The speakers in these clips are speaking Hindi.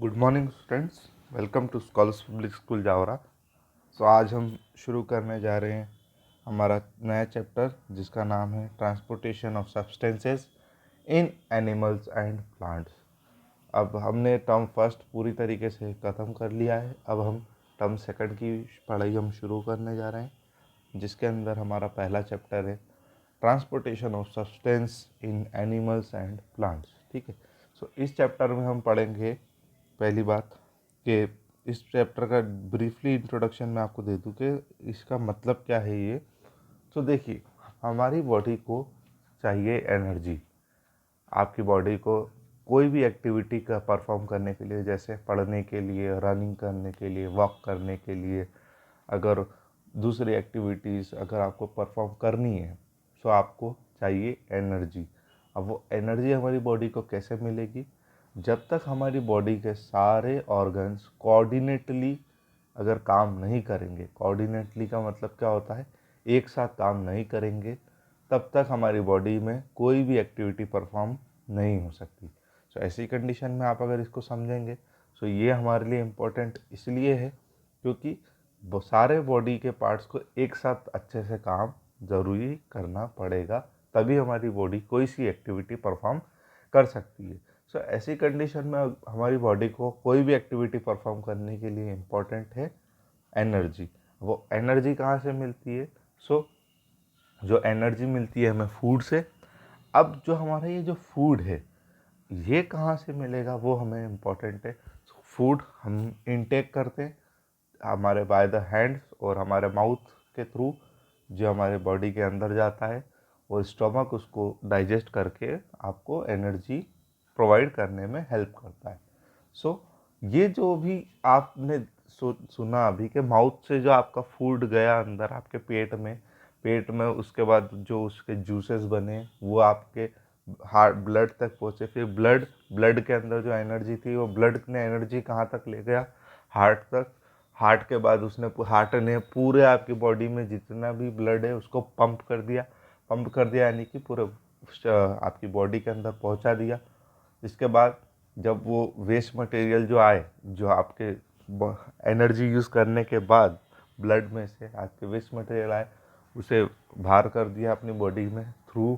Good morning students, welcome to scholars public school Jaora. आज हम शुरू करने जा रहे हैं हमारा नया चैप्टर जिसका नाम है transportation of substances in animals and plants. अब हमने टर्म फर्स्ट पूरी तरीके से ख़त्म कर लिया है। अब हम टर्म सेकंड की पढ़ाई हम शुरू करने जा रहे हैं, जिसके अंदर हमारा पहला चैप्टर है transportation of substance in animals and plants. ठीक है। इस चैप्टर में हम पढ़ेंगे पहली बात कि इस चैप्टर का ब्रीफली इंट्रोडक्शन मैं आपको दे दूं कि इसका मतलब क्या है ये। देखिए, हमारी बॉडी को चाहिए एनर्जी। आपकी बॉडी को कोई भी एक्टिविटी का परफॉर्म करने के लिए, जैसे पढ़ने के लिए, रनिंग करने के लिए, वॉक करने के लिए, अगर दूसरी एक्टिविटीज़ अगर आपको परफॉर्म करनी है तो आपको चाहिए एनर्जी। अब वो एनर्जी हमारी बॉडी को कैसे मिलेगी? जब तक हमारी बॉडी के सारे ऑर्गन्स कोऑर्डिनेटली अगर काम नहीं करेंगे। कोऑर्डिनेटली का मतलब क्या होता है? एक साथ काम नहीं करेंगे, तब तक हमारी बॉडी में कोई भी एक्टिविटी परफॉर्म नहीं हो सकती। ऐसी कंडीशन में आप अगर इसको समझेंगे ये हमारे लिए इम्पोर्टेंट इसलिए है क्योंकि सारे बॉडी के पार्ट्स को एक साथ अच्छे से काम ज़रूरी करना पड़ेगा, तभी हमारी बॉडी कोई सी एक्टिविटी परफॉर्म कर सकती है। ऐसी कंडीशन में हमारी बॉडी को कोई भी एक्टिविटी परफॉर्म करने के लिए इम्पोर्टेंट है एनर्जी। वो एनर्जी कहाँ से मिलती है? जो एनर्जी मिलती है हमें फूड से। अब जो हमारा ये जो फूड है ये कहाँ से मिलेगा वो हमें इम्पोर्टेंट है। फूड हम इनटेक करते हैं हमारे बाय द हैंड्स और हमारे माउथ के थ्रू, जो हमारे बॉडी के अंदर जाता है और स्टमक उसको डाइजेस्ट करके आपको एनर्जी प्रोवाइड करने में हेल्प करता है। ये जो भी आपने सुना अभी के माउथ से जो आपका फूड गया अंदर आपके पेट में उसके बाद जो उसके जूसेस बने वो आपके हार्ट ब्लड तक पहुँचे, फिर ब्लड के अंदर जो एनर्जी थी वो ब्लड ने एनर्जी कहाँ तक ले गया? हार्ट तक। हार्ट के बाद हार्ट ने पूरे आपकी बॉडी में जितना भी ब्लड है उसको पंप कर दिया यानी कि पूरे आपकी बॉडी के अंदर पहुंचा दिया। इसके बाद जब वो वेस्ट मटेरियल जो आए, जो आपके एनर्जी यूज़ करने के बाद ब्लड में से आपके वेस्ट मटेरियल आए, उसे बाहर कर दिया अपनी बॉडी में थ्रू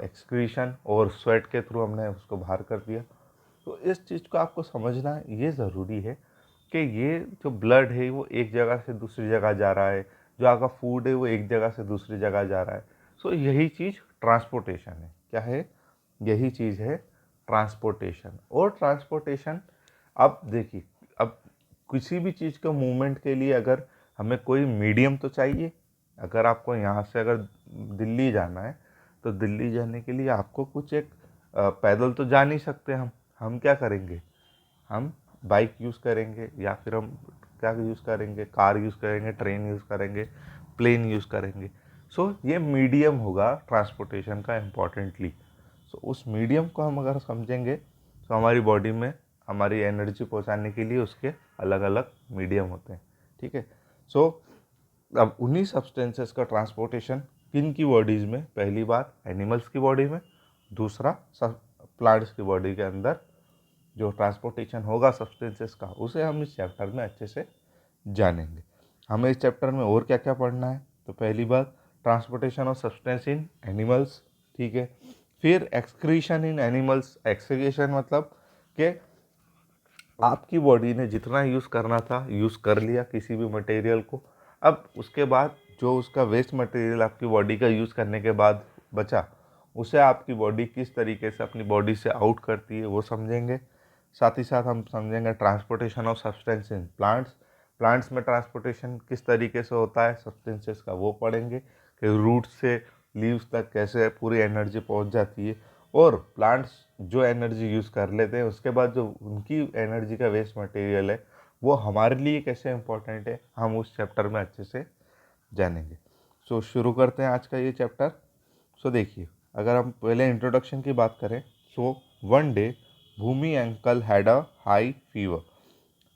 एक्सक्रीशन और स्वेट के थ्रू हमने उसको बाहर कर दिया। इस चीज़ को आपको समझना ये ज़रूरी है कि ये जो ब्लड है वो एक जगह से दूसरी जगह जा रहा है, जो आपका फूड है वो एक जगह से दूसरी जगह जा रहा है। यही चीज़ ट्रांसपोर्टेशन है। क्या है? यही चीज़ है ट्रांसपोर्टेशन। और ट्रांसपोर्टेशन, अब देखिए, अब किसी भी चीज़ के मूवमेंट के लिए अगर हमें कोई मीडियम तो चाहिए। अगर आपको यहाँ से अगर दिल्ली जाना है तो दिल्ली जाने के लिए आपको कुछ एक पैदल तो जा नहीं सकते। हम क्या करेंगे? हम बाइक यूज़ करेंगे या फिर हम क्या यूज़ करेंगे? कार यूज़ करेंगे, ट्रेन यूज़ करेंगे, प्लेन यूज़ करेंगे। ये मीडियम होगा ट्रांसपोर्टेशन का इम्पॉर्टेंटली। उस मीडियम को हम अगर समझेंगे तो हमारी बॉडी में हमारी एनर्जी पहुंचाने के लिए उसके अलग अलग मीडियम होते हैं। ठीक है। अब उन्हीं सब्सटेंसेस का ट्रांसपोर्टेशन किन की बॉडीज़ में? पहली बात एनिमल्स की बॉडी में, दूसरा प्लांट्स की बॉडी के अंदर जो ट्रांसपोर्टेशन होगा सब्सटेंसेस का, उसे हम इस चैप्टर में अच्छे से जानेंगे। हमें इस चैप्टर में और क्या क्या पढ़ना है? तो पहली बात transportation of substance in animals. ठीक है। फिर एक्सक्रीशन इन एनिमल्स। एक्सक्रीशन मतलब कि आपकी बॉडी ने जितना यूज़ करना था यूज़ कर लिया किसी भी मटेरियल को। अब उसके बाद जो उसका वेस्ट मटेरियल आपकी बॉडी का यूज़ करने के बाद बचा, उसे आपकी बॉडी किस तरीके से अपनी बॉडी से आउट करती है वो समझेंगे। साथ ही साथ हम समझेंगे transportation of substance in plants. Plants में ट्रांसपोर्टेशन किस तरीके से होता है सब्सटेंसेस का, वो पढ़ेंगे कि रूट से लीव्स तक कैसे पूरी एनर्जी पहुंच जाती है। और प्लांट्स जो एनर्जी यूज़ कर लेते हैं उसके बाद जो उनकी एनर्जी का वेस्ट मटेरियल है वो हमारे लिए कैसे इम्पोर्टेंट है, हम उस चैप्टर में अच्छे से जानेंगे। शुरू करते हैं आज का ये चैप्टर। देखिए, अगर हम पहले इंट्रोडक्शन की बात करें, one day Bhumi uncle had a high fever.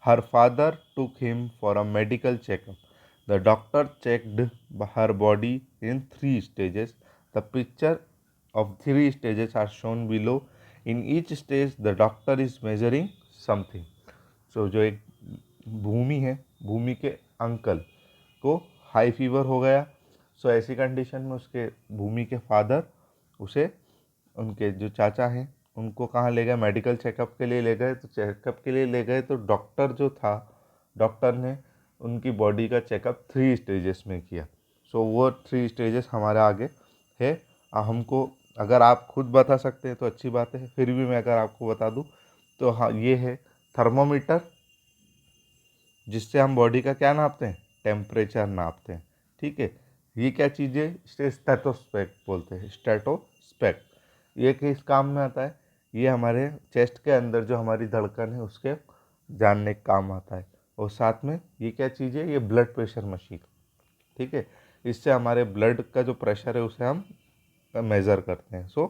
Her father took him for a medical checkup. The doctor checked her body in 3 stages. The picture of 3 stages are shown below. In each stage, the doctor is measuring something. सो जो एक भूमि है, भूमि के अंकल को हाई फीवर हो गया। सो ऐसी कंडीशन में उसके भूमि के फादर उसे, उनके जो चाचा हैं उनको कहाँ ले गए, मेडिकल चेकअप के लिए ले गए। तो चेकअप के लिए ले गए तो डॉक्टर जो था, डॉक्टर ने उनकी बॉडी का चेकअप 3 स्टेजेस में किया। सो वो 3 स्टेजेस हमारे आगे है। हमको अगर आप खुद बता सकते हैं तो अच्छी बात है, फिर भी मैं अगर आपको बता दूं तो हाँ, ये है थर्मोमीटर, जिससे हम बॉडी का क्या नापते हैं, टेम्परेचर नापते हैं। ठीक है, ये क्या चीज़ है, इसे स्टेथोस्पेक बोलते हैं, स्टेथोस्पेक। ये किस काम में आता है, ये हमारे चेस्ट के अंदर जो हमारी धड़कन है उसके जानने का काम आता है। और साथ में ये क्या चीज़ है, ये ब्लड प्रेशर मशीन। ठीक है, इससे हमारे ब्लड का जो प्रेशर है उसे हम मेज़र करते हैं। सो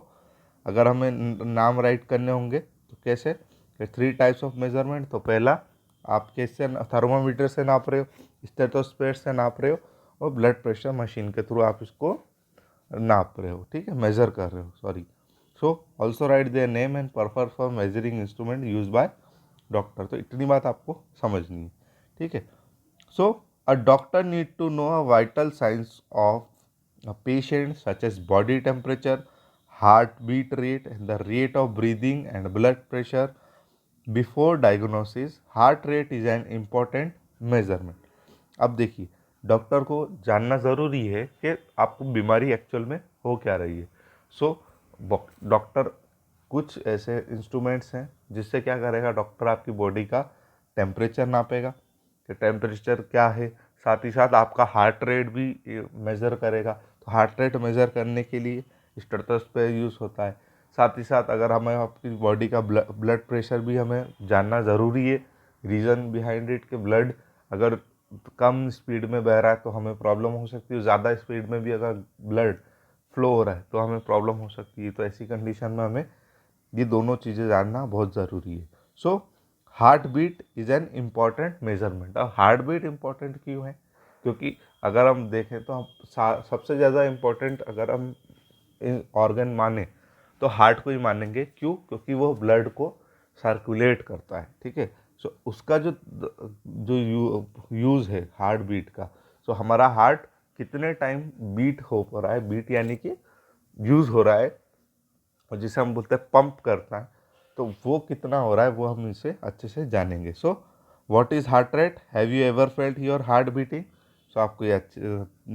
अगर हमें नाम राइट करने होंगे तो कैसे, 3 टाइप्स ऑफ मेजरमेंट। तो पहला, आप कैसे थर्मोमीटर से नाप रहे हो, स्टेथोस्कोप से नाप रहे हो, और ब्लड प्रेशर मशीन के थ्रू आप इसको नाप रहे हो। ठीक है, मेज़र कर रहे हो, sorry. So also right their name and purpose for measuring instrument use by doctor. तो इतनी बात आपको समझनी है। ठीक है, सो a doctor need to know a vital signs of a patient such as body temperature, heartbeat rate, and the rate of breathing and blood pressure before diagnosis. Heart rate is an important measurement. अब देखिए, डॉक्टर को जानना ज़रूरी है कि आपको बीमारी एक्चुअल में हो क्या रही है। सो डॉक्टर कुछ ऐसे इंस्ट्रूमेंट्स हैं जिससे क्या करेगा, डॉक्टर आपकी बॉडी का टेम्परेचर नापेगा कि टेम्परेचर क्या है, साथ ही साथ आपका हार्ट रेट भी मेज़र करेगा। तो हार्ट रेट मेज़र करने के लिए स्टेथोस्कोप यूज़ होता है। साथ ही साथ अगर हमें आपकी बॉडी का ब्लड प्रेशर भी हमें जानना ज़रूरी है। रीज़न बिहाइंड इट कि ब्लड अगर कम स्पीड में बह रहा है तो हमें प्रॉब्लम हो सकती है, ज़्यादा स्पीड में भी अगर ब्लड फ्लो हो रहा है तो हमें प्रॉब्लम हो सकती है। तो ऐसी कंडीशन में हमें ये दोनों चीज़ें जानना बहुत ज़रूरी है। So heartbeat is an important measurement. अब हार्ट बीट इम्पॉर्टेंट क्यों है, क्योंकि अगर हम देखें तो हम सबसे ज़्यादा इम्पोर्टेंट अगर हम ऑर्गन माने तो हार्ट को ही मानेंगे। क्यों, क्योंकि वो ब्लड को सर्कुलेट करता है। ठीक है, सो उसका जो जो यूज़ है हार्ट बीट का, सो हमारा हार्ट कितने टाइम बीट हो रहा है, बीट यानी कि यूज़ हो रहा है, और जिसे हम बोलते हैं पंप करता है, तो वो कितना हो रहा है वो हम इसे अच्छे से जानेंगे। So what is heart rate, have you ever felt your heart beating. So आपको ये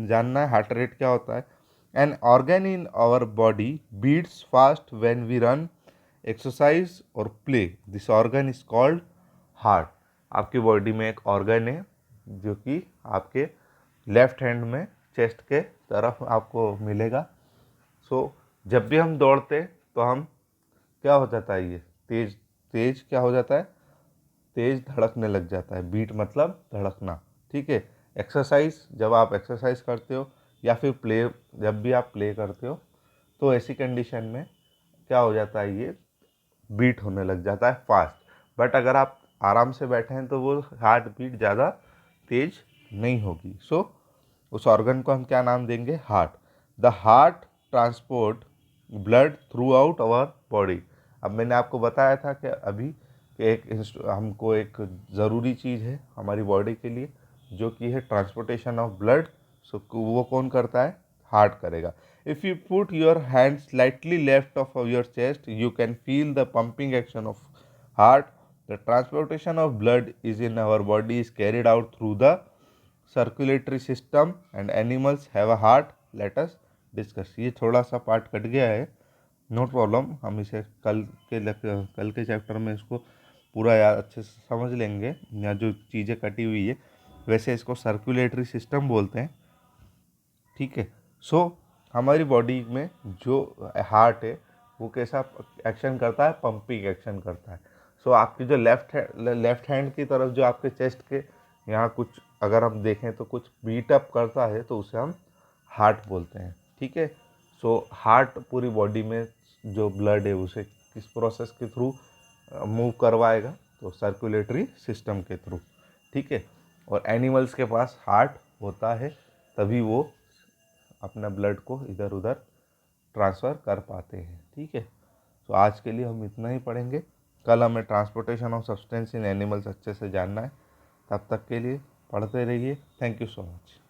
जानना है हार्ट रेट क्या होता है। An organ in our body beats fast when we run, exercise और play, this organ is called heart. आपकी बॉडी में एक ऑर्गन है जो कि आपके लेफ्ट हैंड में चेस्ट के तरफ आपको मिलेगा। सो जब भी हम दौड़ते तो हम क्या हो जाता है, ये तेज तेज क्या हो जाता है, तेज धड़कने लग जाता है। बीट मतलब धड़कना। ठीक है, एक्सरसाइज, जब आप एक्सरसाइज करते हो या फिर प्ले, जब भी आप प्ले करते हो तो ऐसी कंडीशन में क्या हो जाता है, ये बीट होने लग जाता है फास्ट। बट अगर आप आराम से बैठे हैं तो वो हार्ट बीट ज़्यादा तेज नहीं होगी। सो उस ऑर्गन को हम क्या नाम देंगे, heart. The heart transport blood throughout our body. अब मैंने आपको बताया था कि अभी कि हमको एक ज़रूरी चीज़ है हमारी बॉडी के लिए जो कि है ट्रांसपोर्टेशन ऑफ ब्लड। सो वो कौन करता है, हार्ट करेगा। If you put your hand slightly left of your chest you can feel the pumping action of heart. The transportation of blood is in our body is carried out through the circulatory system and animals have a heart. Let us discuss. ये थोड़ा सा पार्ट कट गया है, नो प्रॉब्लम, हम इसे कल के चैप्टर में इसको पूरा याद अच्छे से समझ लेंगे, या जो चीज़ें कटी हुई है। वैसे इसको सर्कुलेटरी सिस्टम बोलते हैं। ठीक है, सो हमारी बॉडी में जो हार्ट है वो कैसा एक्शन करता है, पंपिंग एक्शन करता है। सो आपकी जो लेफ्ट हैंड की तरफ जो आपके चेस्ट के यहाँ कुछ अगर हम देखें तो कुछ बीट अप करता है तो उसे हम हार्ट बोलते हैं। ठीक है, सो हार्ट पूरी बॉडी में जो ब्लड है उसे किस प्रोसेस के थ्रू मूव करवाएगा, तो सर्कुलेटरी सिस्टम के थ्रू। ठीक है, और एनिमल्स के पास हार्ट होता है तभी वो अपना ब्लड को इधर उधर ट्रांसफ़र कर पाते हैं। ठीक है, तो आज के लिए हम इतना ही पढ़ेंगे। कल हमें transportation of substance in animals अच्छे से जानना है। तब तक के लिए पढ़ते रहिए। Thank you so much.